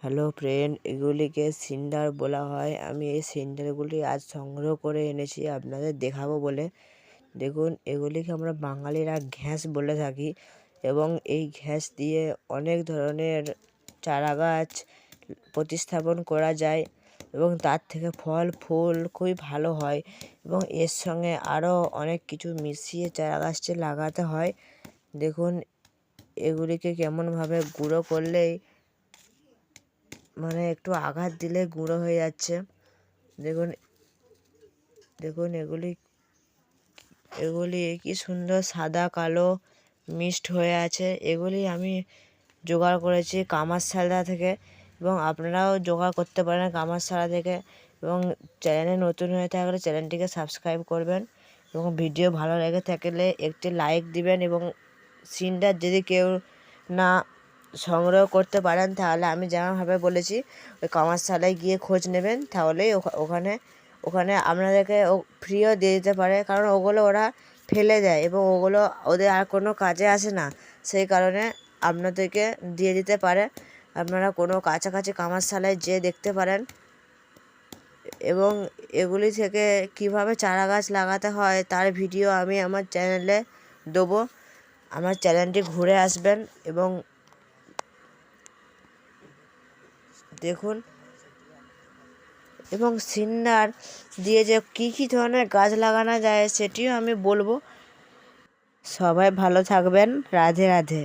Hello friend, এগুলিকে cinder বলা হয়। আমি এই সিন্ডারগুলি আজ সংগ্রহ করে এনেছি আপনাদের দেখাবো বলে। দেখুন, এগুলিকে আমরা বাঙালিরা ঘ্যাস বলে থাকি এবং এই ঘ্যাস দিয়ে অনেক ধরনের চারা গাছ প্রতিস্থাপন করা যায় এবং তার থেকে ফল ফুল খুবই ভালো হয় এবং এর সঙ্গে আরও অনেক কিছু মিশিয়ে চারা গাছটি লাগাতে হয়। দেখুন, এগুলিকে কেমনভাবে গুঁড়ো করলেই একটু আঘাত দিলে গুঁড়ো হয়ে যাচ্ছে। দেখুন দেখুন এগুলি এগুলি কি সুন্দর সাদা কালো মিক্সড হয়ে আছে। এগুলি আমি জোগাড় করেছি কামারশালা থেকে এবং আপনারাও জোগাড় করতে পারেন কামারশালা থেকে। এবং চ্যানেলে নতুন হয়ে থাকলে চ্যানেলটিকে সাবস্ক্রাইব করবেন এবং ভিডিও ভালো লেগে থাকলে একটি লাইক দিবেন। এবং সিনটা যদি কেউ না সংগ্রহ করতে পারেন তাহলে আমি যেমনভাবে বলেছি ওই কামারশালায় গিয়ে খোঁজ নেবেন, তাহলেই ওখানে ওখানে আপনাদেরকে ফ্রিও দিয়ে দিতে পারে, কারণ ওগুলো ওরা ফেলে দেয় এবং ওগুলো ওদের আর কোনো কাজে আসে না। সেই কারণে আপনাদেরকে দিয়ে দিতে পারে। আপনারা কোনো কাছাকাছি কামারশালায় যেয়ে দেখতে পারেন এবং এগুলি থেকে কিভাবে চারা গাছ লাগাতে হয় তার ভিডিও আমি আমার চ্যানেলে দেবো। আমার চ্যানেলটি ঘুরে আসবেন এবং দেখুন। এবং সিন্ডার দিয়ে যে কী ধরনের গাছ লাগানো যায় সেটিও আমি বলবো। সবাই ভালো থাকবেন। রাধে রাধে।